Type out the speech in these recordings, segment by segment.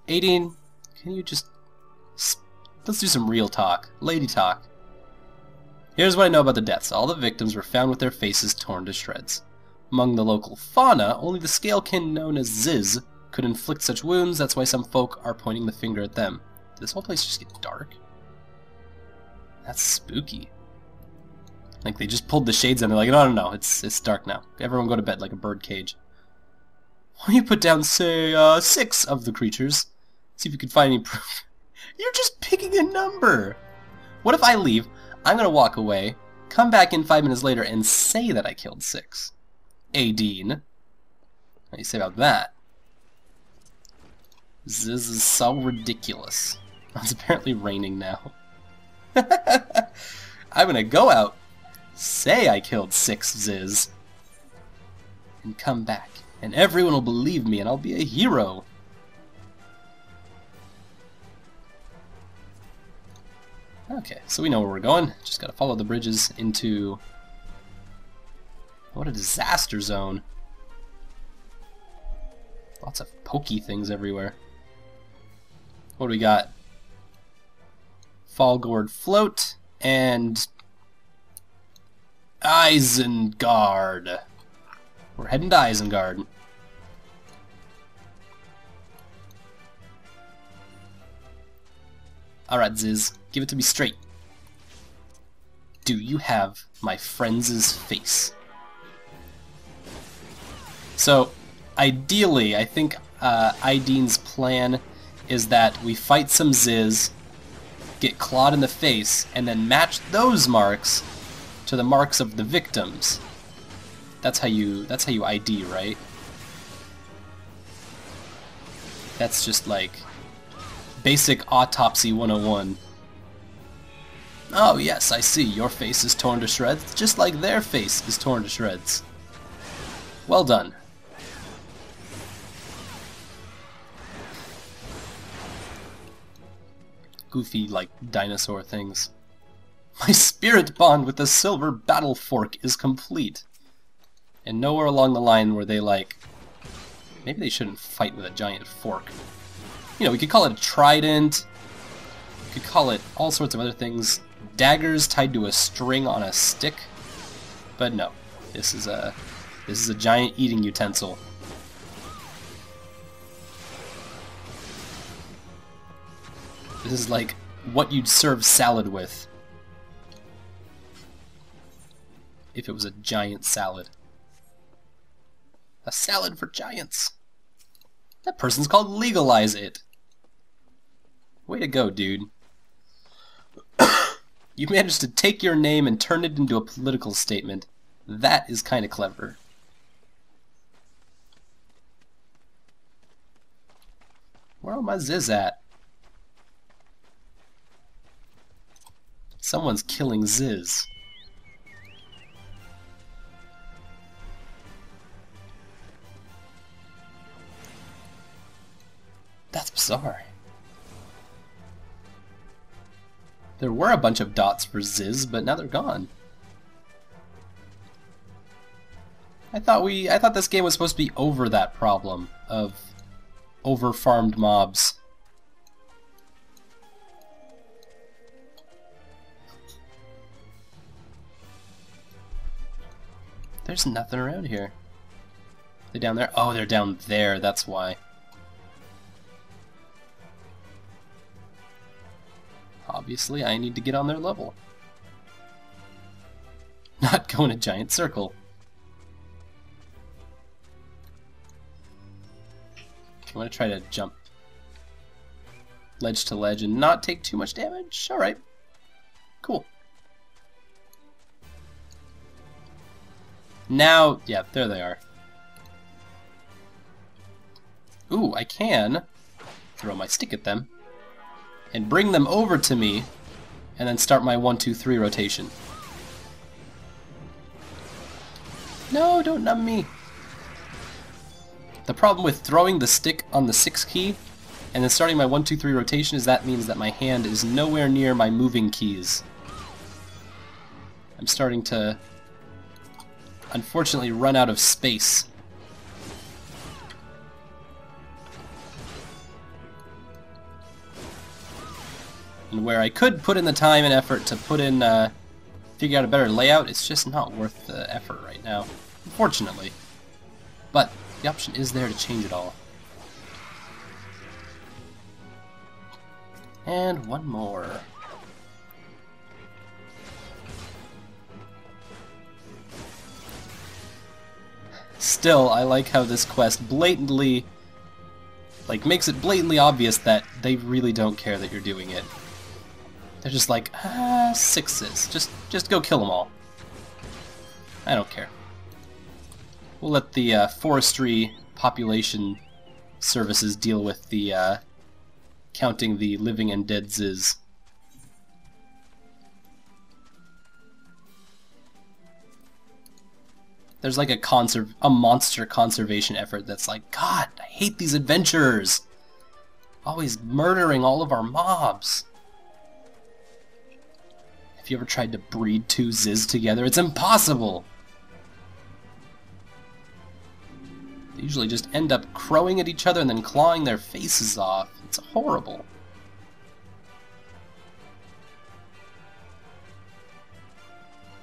18, can you just... Let's do some real talk. Lady talk. Here's what I know about the deaths. All the victims were found with their faces torn to shreds. Among the local fauna, only the scalekin known as Ziz could inflict such wounds. That's why some folk are pointing the finger at them. Did this whole place just get dark? That's spooky. Like they just pulled the shades and they're like, no, it's dark now. Everyone go to bed like a bird cage. Why don't you put down, say, 6 of the creatures? See if you can find any proof. You're just picking a number! What if I leave, I'm gonna walk away, come back in 5 minutes later and say that I killed 6? Aideen. What do you say about that? This is so ridiculous. It's apparently raining now. I'm gonna go out, say I killed 6 Ziz, and come back. And everyone will believe me and I'll be a hero. Okay, so we know where we're going. Just gotta follow the bridges into... What a disaster zone. Lots of pokey things everywhere. What do we got? FALLGOURD float and... Isengard. We're heading to Isengard. Alright, Ziz. Give it to me straight. Do you have my friend's face? So, ideally, I think Aideen's plan is that we fight some Ziz, get clawed in the face, and then match those marks to the marks of the victims. That's how you ID, right? That's just like basic autopsy 101. Oh yes, I see. Your face is torn to shreds, just like their face is torn to shreds. Well done. Goofy, like, dinosaur things. My spirit bond with the silver battle fork is complete. And nowhere along the line were they like, maybe they shouldn't fight with a giant fork. You know, we could call it a trident. We could call it all sorts of other things. Daggers tied to a string on a stick. But no, this is a giant eating utensil. This is like what you'd serve salad with if it was a giant salad. A salad for giants. That person's called Legalize It. Way to go, dude. You managed to take your name and turn it into a political statement. That is kind of clever. Where are my Ziz at? Someone's killing Ziz. That's bizarre. There were a bunch of dots for Ziz, but now they're gone. I thought this game was supposed to be over that problem of over-farmed mobs. There's nothing around here. They're down there? Oh, they're down there, that's why. Obviously, I need to get on their level. Not go in a giant circle. I'm gonna try to jump ledge to ledge and not take too much damage. Alright. Cool. Now, yeah, there they are. Ooh, I can throw my stick at them and bring them over to me and then start my 1, 2, 3 rotation. No, don't numb me. The problem with throwing the stick on the 6 key and then starting my 1, 2, 3 rotation is that means that my hand is nowhere near my moving keys. I'm starting to unfortunately run out of space. And where I could put in the time and effort to put in, figure out a better layout, it's just not worth the effort right now, unfortunately. But the option is there to change it all. And one more. Still, I like how this quest blatantly, makes it blatantly obvious that they really don't care that you're doing it. They're just like, sixes. Just go kill them all. I don't care. We'll let the forestry population services deal with the counting the living and dead Ziz. There's like a monster conservation effort that's like, God, I hate these adventurers! Always murdering all of our mobs. Have you ever tried to breed two Ziz together? It's impossible! They usually just end up crowing at each other and then clawing their faces off. It's horrible.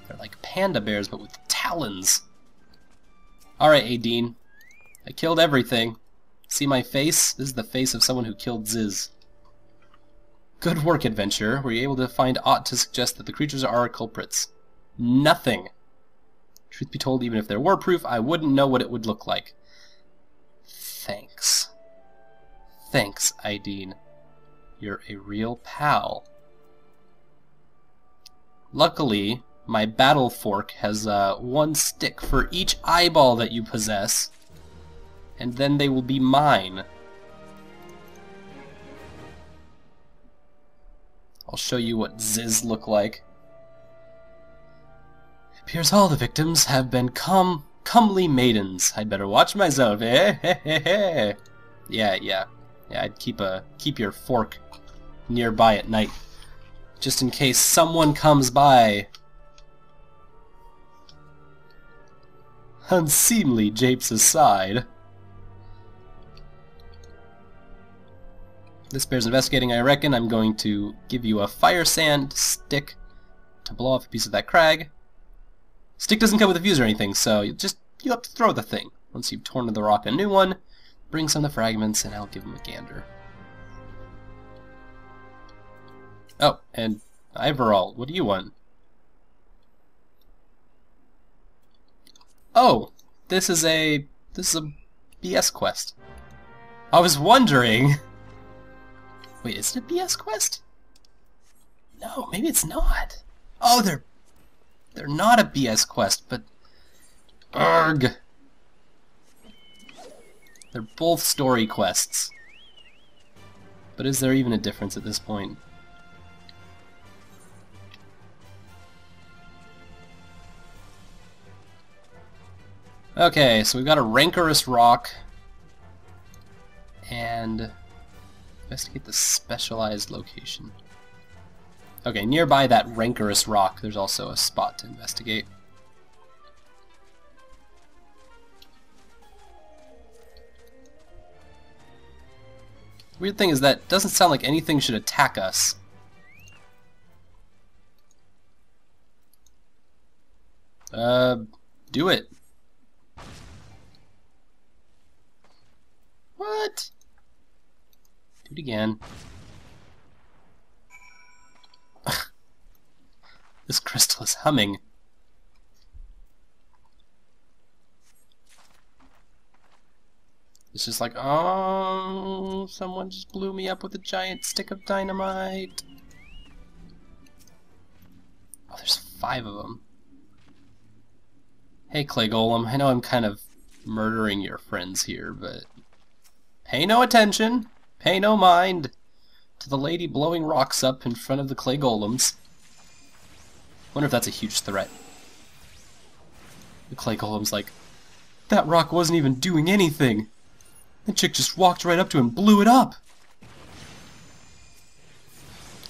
They're like panda bears, but with talons. Alright, Adine. I killed everything. See my face? This is the face of someone who killed Ziz. Good work, adventurer. Were you able to find aught to suggest that the creatures are our culprits? Nothing. Truth be told, even if there were proof, I wouldn't know what it would look like. Thanks. Thanks, Ideen. You're a real pal. Luckily, my battle fork has one stick for each eyeball that you possess, and then they will be mine. I'll show you what Ziz look like. It appears all the victims have been comely maidens. I'd better watch myself, eh? Yeah. I'd keep your fork nearby at night, just in case someone comes by. Unseemly japes aside. This bears investigating, I reckon. I'm going to give you a fire sand stick to blow off a piece of that crag. Stick doesn't come with a fuse or anything, so you have to throw the thing. Once you've torn to the rock a new one, bring some of the fragments and I'll give them a gander. Oh, and Ivorall, what do you want? Oh, this is a BS quest. I was wondering. Wait, is it a BS quest? No, maybe it's not. Oh, they're not a BS quest, but Urgh. They're both story quests. But is there even a difference at this point? Okay, so we've got a rancorous rock, and investigate the specialized location. Okay, nearby that rancorous rock, there's also a spot to investigate. Weird thing is that it doesn't sound like anything should attack us. Do it. What? Do it again. This crystal is humming. It's just like, oh, someone just blew me up with a giant stick of dynamite. Oh, there's 5 of them. Hey, Clay Golem, I know I'm kind of murdering your friends here, but pay no attention, pay no mind to the lady blowing rocks up in front of the Clay Golems. Wonder if that's a huge threat. The Clay Golem's like, that rock wasn't even doing anything. That chick just walked right up to it and blew it up.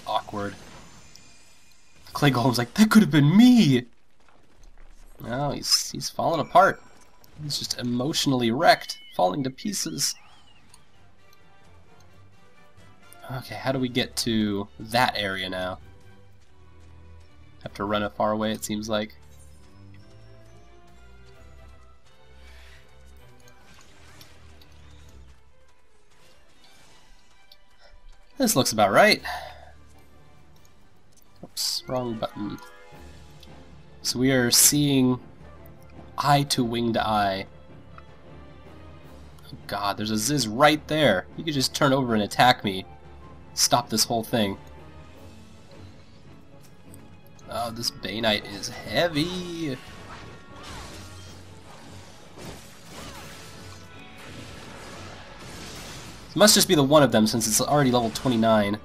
Awkward. The Clay Golem's like, that could have been me. No, he's falling apart. He's just emotionally wrecked, falling to pieces. Okay, how do we get to that area now? Have to run a far away, it seems like. This looks about right. Oops, wrong button. So we are seeing eye to winged eye. Oh god, there's a Ziz right there. You could just turn over and attack me. Stop this whole thing. Oh, this Bay Knight is heavy. It must just be the one of them since it's already level 29.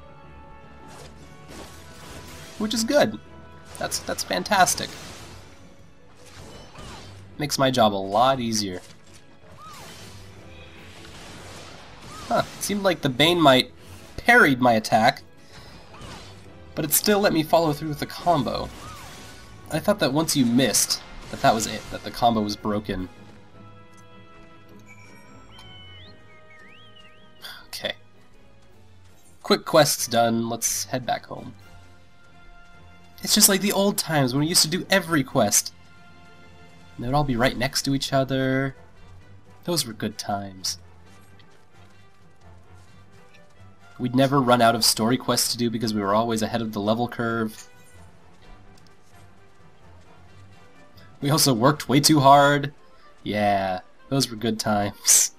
Which is good. That's fantastic. Makes my job a lot easier. Huh, it seemed like the Bane Might parried my attack, but it still let me follow through with the combo. I thought that once you missed, that was it, that the combo was broken. Okay. Quick quest's done, let's head back home. It's just like the old times when we used to do every quest. And they'd all be right next to each other. Those were good times. We'd never run out of story quests to do because we were always ahead of the level curve. We also worked way too hard. Yeah, those were good times.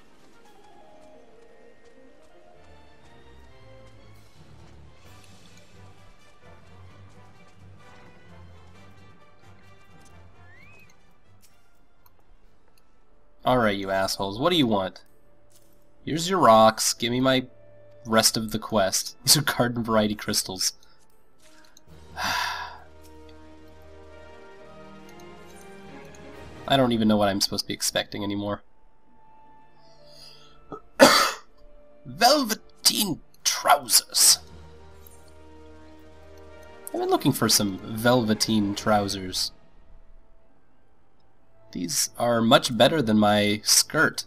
Alright, you assholes, what do you want? Here's your rocks, give me my rest of the quest. These are garden variety crystals. I don't even know what I'm supposed to be expecting anymore. Velveteen trousers. I've been looking for some velveteen trousers. These are much better than my skirt.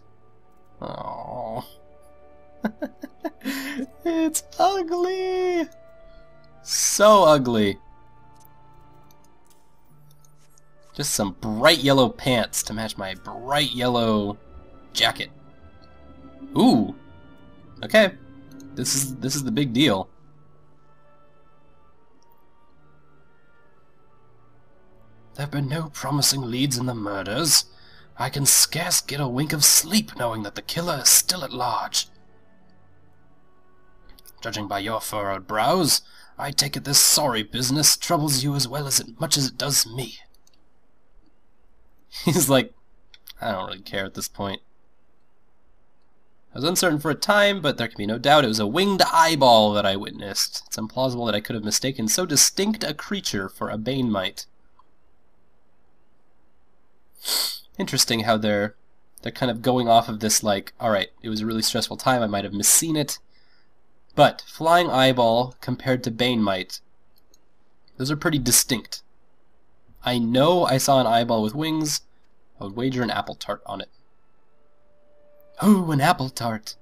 Oh. It's ugly! So ugly. Just some bright yellow pants to match my bright yellow jacket. Ooh! Okay. This is the big deal. There have been no promising leads in the murders. I can scarce get a wink of sleep knowing that the killer is still at large. Judging by your furrowed brows, I take it this sorry business troubles you as much as it does me. He's like, I don't really care at this point. I was uncertain for a time, but there can be no doubt it was a winged eyeball that I witnessed. It's implausible that I could have mistaken so distinct a creature for a Bane Might. Interesting how they're kind of going off of this like, alright, it was a really stressful time, I might have misseen it. But flying eyeball compared to Bane Might, those are pretty distinct. I know I saw an eyeball with wings. I would wager an apple tart on it. Oh, an apple tart!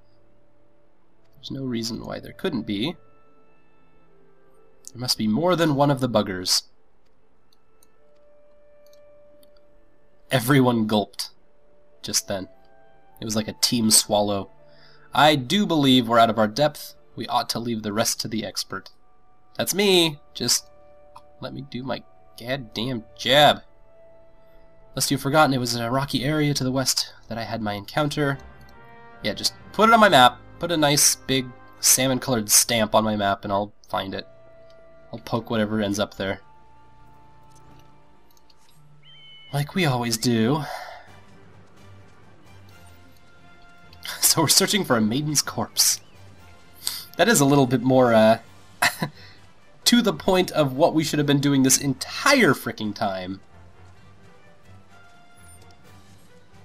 There's no reason why there couldn't be. There must be more than one of the buggers. Everyone gulped just then. It was like a team swallow. I do believe we're out of our depth. We ought to leave the rest to the expert. That's me. Just let me do my goddamn jab. Lest you've forgotten, it was in a rocky area to the west that I had my encounter. Yeah, just put it on my map. Put a nice big salmon-colored stamp on my map and I'll find it. I'll poke whatever ends up there. Like we always do. So we're searching for a maiden's corpse. That is a little bit more, to the point of what we should have been doing this entire fricking time.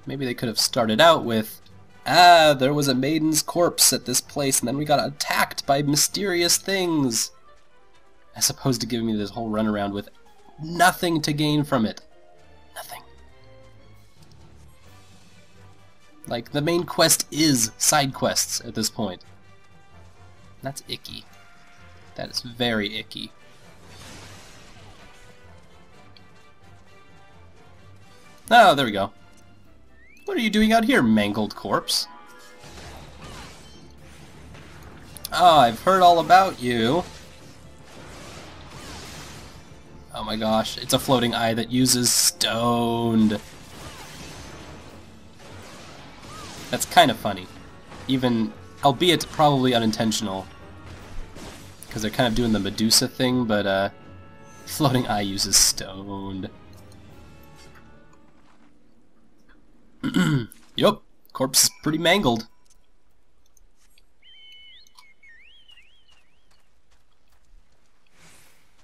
Maybe they could have started out with, there was a maiden's corpse at this place and then we got attacked by mysterious things. As opposed to giving me this whole runaround with nothing to gain from it. Nothing. Like, the main quest is side quests at this point. That's icky. That is very icky. Oh, there we go. What are you doing out here, mangled corpse? Oh, I've heard all about you. Oh my gosh, it's a floating eye that uses stoned. That's kind of funny. Even, albeit probably unintentional. Because they're kind of doing the Medusa thing, but floating eye uses stoned. Yup, corpse is pretty mangled.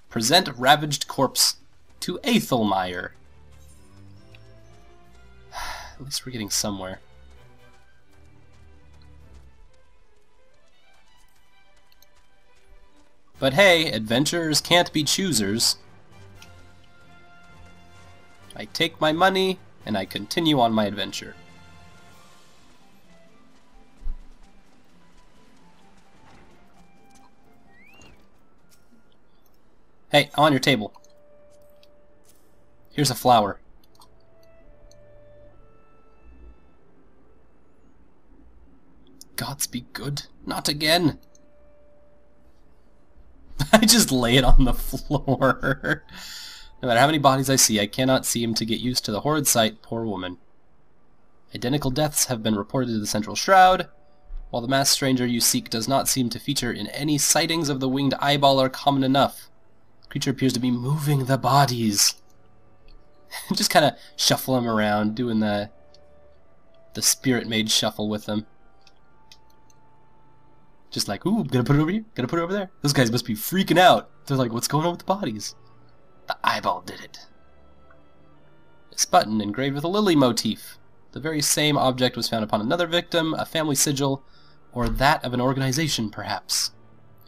Present ravaged corpse to Aethelmeyer. At least we're getting somewhere. But hey, adventurers can't be choosers. I take my money, and I continue on my adventure. Hey, I'm on your table. Here's a flower. Gods be good. Not again. I just lay it on the floor. No matter how many bodies I see, I cannot seem to get used to the horrid sight. Poor woman. Identical deaths have been reported to the Central Shroud, while the masked stranger you seek does not seem to feature in any sightings of the winged eyeball are common enough. The creature appears to be moving the bodies. Just kind of shuffle them around, doing the spirit-made shuffle with them. Just like, ooh, gonna put it over here, gonna put it over there. Those guys must be freaking out. They're like, what's going on with the bodies? The eyeball did it. This button engraved with a lily motif. The very same object was found upon another victim, a family sigil, or that of an organization, perhaps.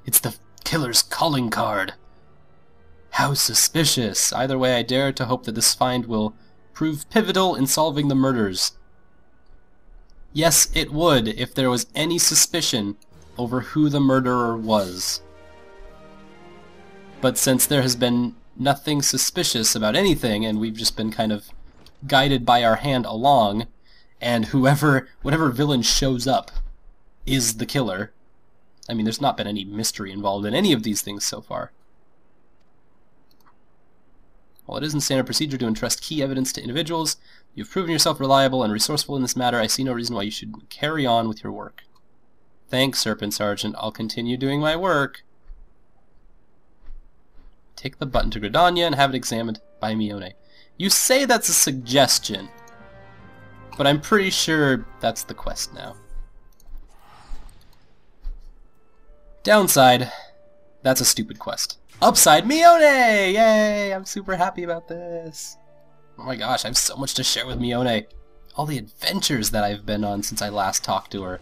It's the killer's calling card. How suspicious. Either way, I dare to hope that this find will prove pivotal in solving the murders. Yes, it would, if there was any suspicion over who the murderer was. But since there has been nothing suspicious about anything, and we've just been kind of guided by our hand along, and whatever villain shows up is the killer. I mean, there's not been any mystery involved in any of these things so far. While it isn't standard procedure to entrust key evidence to individuals, you've proven yourself reliable and resourceful in this matter. I see no reason why you should carry on with your work. Thanks, Serpent Sergeant. I'll continue doing my work. Take the button to Gridania and have it examined by Mione. You say that's a suggestion, but I'm pretty sure that's the quest now. Downside, that's a stupid quest. Upside, Mione! Yay! I'm super happy about this. Oh my gosh, I have so much to share with Mione. All the adventures that I've been on since I last talked to her.